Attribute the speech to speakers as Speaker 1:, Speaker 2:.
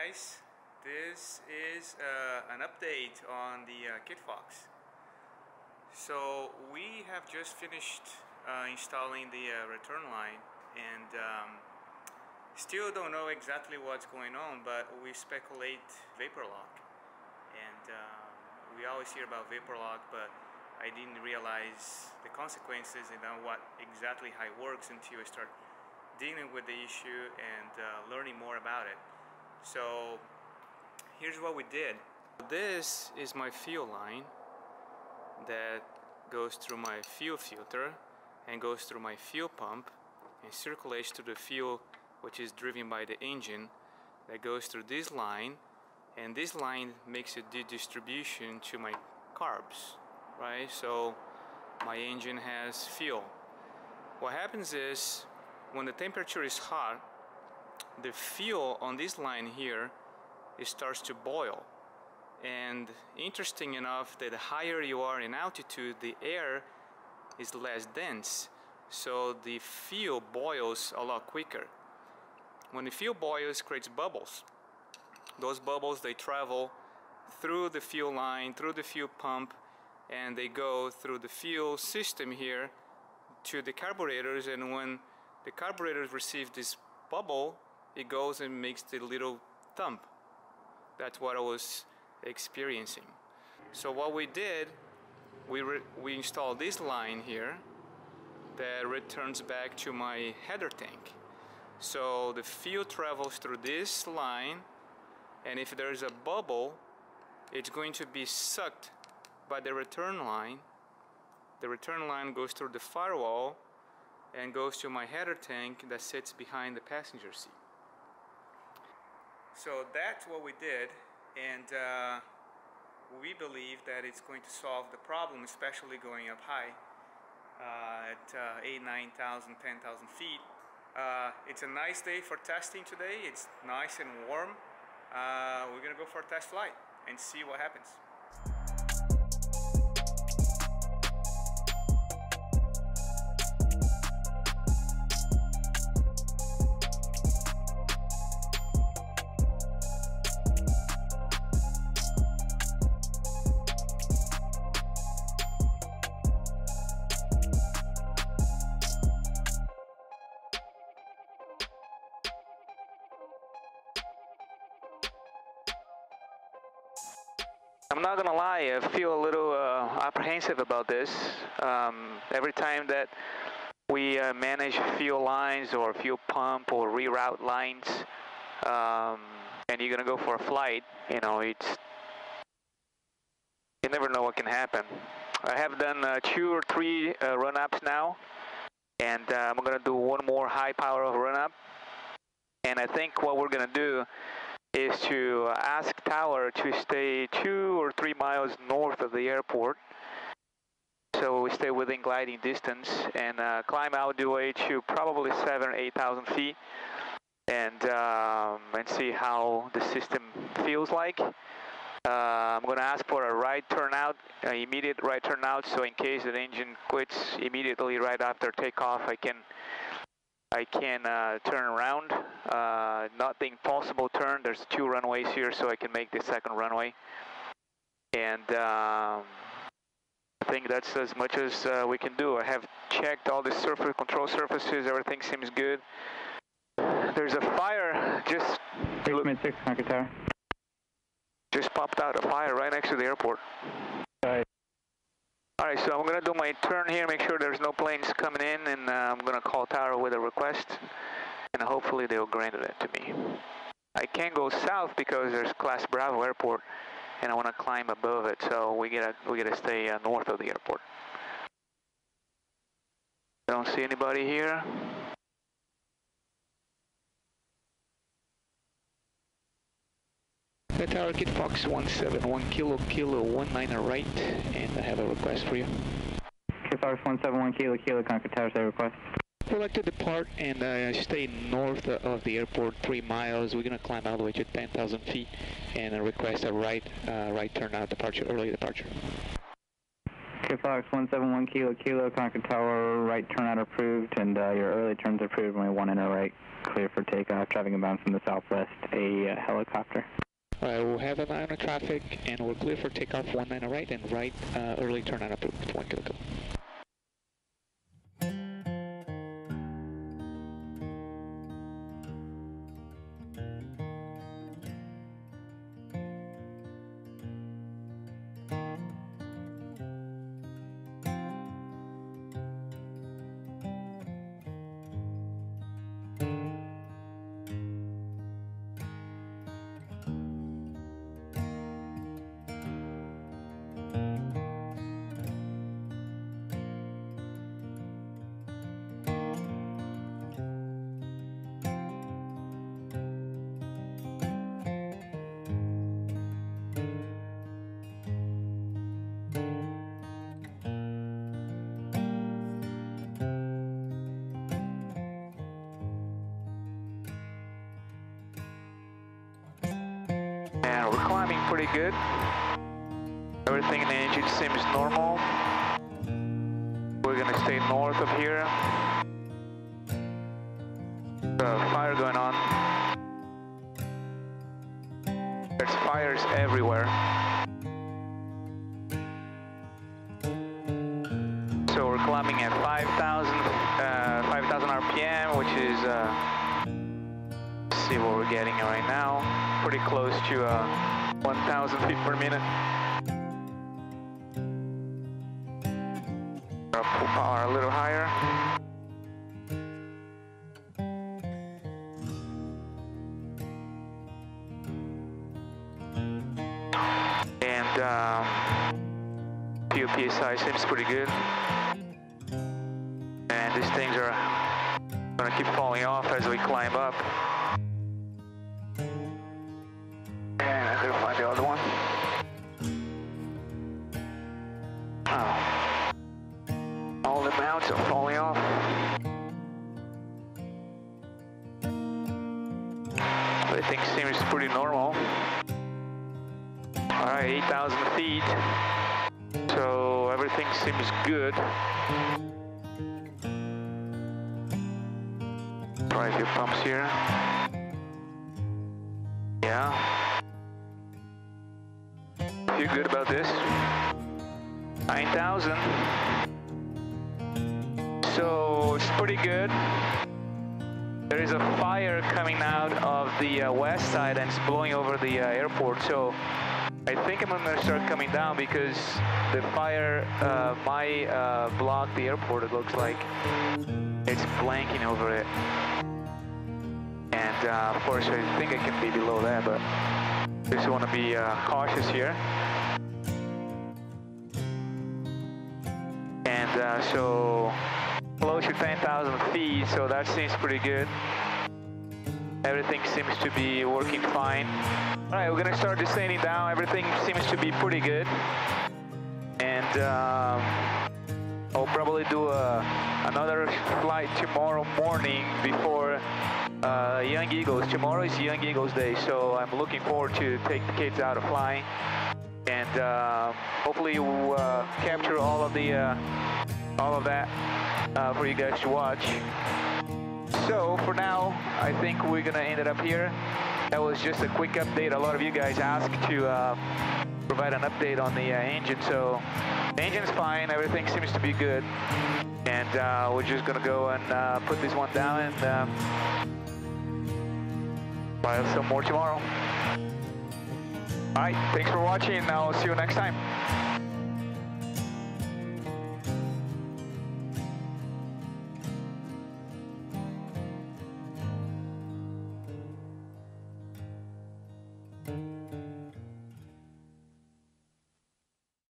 Speaker 1: guys, this is an update on the Kitfox. So we have just finished installing the return line, and still don't know exactly what's going on, but we speculate vapor lock. And we always hear about vapor lock, but I didn't realize the consequences and what exactly how it works until I start dealing with the issue and learning more about it. So here's what we did. This is my fuel line that goes through my fuel filter and goes through my fuel pump and circulates to the fuel which is driven by the engine, that goes through this line, and this line makes a distribution to my carbs, right? So my engine has fuel. What happens is when the temperature is hot, the fuel on this line here, it starts to boil. And interesting enough, that the higher you are in altitude, the air is less dense, so the fuel boils a lot quicker. When the fuel boils, it creates bubbles. Those bubbles, they travel through the fuel line, through the fuel pump, and they go through the fuel system here to the carburetors, and when the carburetors receive this bubble, it goes and makes the little thump. That's what I was experiencing. So what we did, we installed this line here that returns back to my header tank. So the fuel travels through this line, and if there's a bubble, it's going to be sucked by the return line. The return line goes through the firewall and goes to my header tank that sits behind the passenger seat. So that's what we did, and we believe that it's going to solve the problem, especially going up high at 8,000, 9,000, 10,000 feet. It's a nice day for testing today. It's nice and warm. We're gonna go for a test flight and see what happens. I'm not gonna lie, I feel a little apprehensive about this. Every time that we manage fuel lines or fuel pump or reroute lines, and you're gonna go for a flight, you know, you never know what can happen. I have done 2 or 3 run-ups now, and I'm gonna do one more high power of run-up. And I think what we're gonna do is to ask tower to stay 2 or 3 miles north of the airport, so we stay within gliding distance, and climb out the way to probably 7,000 or 8,000 feet, and see how the system feels like. I'm going to ask for a right turnout, immediate right turnout, so in case the engine quits immediately right after takeoff, I can turn around. Not the impossible turn, there's 2 runways here, so I can make the second runway. And I think that's as much as we can do. I have checked all the control surfaces, everything seems good. There's a fire just...
Speaker 2: 6 Conquer Tower.
Speaker 1: Just popped out a fire right next to the airport. Alright, so I'm going to do my turn here, make sure there's no planes coming in, and I'm going to call tower with a request, and hopefully they'll grant it to me. I can't go south because there's Class Bravo airport, and I want to climb above it, so we gotta stay north of the airport. Don't see anybody here. Tower Kitfox 171 kilo 19 right, and I have a request for you.
Speaker 2: Kitfox 171 kilo Conquer Tower, say request.
Speaker 1: We'd like to depart and stay north of the airport 3 miles. We're going to climb all the way to 10,000 feet and request a right turnout departure, early departure.
Speaker 2: Kitfox 171 Kilo, Concord Tower, right turnout approved, and your early turns approved, only one in a right, clear for takeoff, traffic inbound from the southwest, a helicopter.
Speaker 3: Alright, we'll have an eye on the traffic, and we're clear for takeoff, 19 right, and right, early turnout approved, 1 kilo. And we're climbing pretty good. Everything in the engine seems normal. We're gonna stay north of here. Fire going on. There's fires everywhere. So we're climbing at 5,000 RPM, which is, let's see what we're getting right now. Pretty close to 1,000 feet per minute. Are a little higher. And PSI seems pretty good. And these things are gonna keep falling off as we climb up. And I gotta find the other one. Oh. All the mounts are falling off. Everything seems pretty normal. Alright, 8,000 feet. So everything seems good. Try a few pumps here. Yeah. Feel good about this. 9,000. So it's pretty good. There is a fire coming out of the west side and it's blowing over the airport. So I think I'm going to start coming down because the fire might block the airport. It looks like it's blanking over it. And of course I think I can be below that, but just want to be cautious here. And so close to 10,000 feet, so that seems pretty good. Everything seems to be working fine. Alright, we're gonna start descending down. Everything seems to be pretty good. And I'll probably do another flight tomorrow morning before Young Eagles. Tomorrow is Young Eagles Day, so I'm looking forward to take the kids out of flying. And hopefully we'll capture all of that for you guys to watch. So for now, I think we're gonna end it up here. That was just a quick update. A lot of you guys asked to provide an update on the engine. So the engine's fine, everything seems to be good. And we're just gonna go and put this one down and file some more tomorrow. Alright, thanks for watching. I'll see you next time.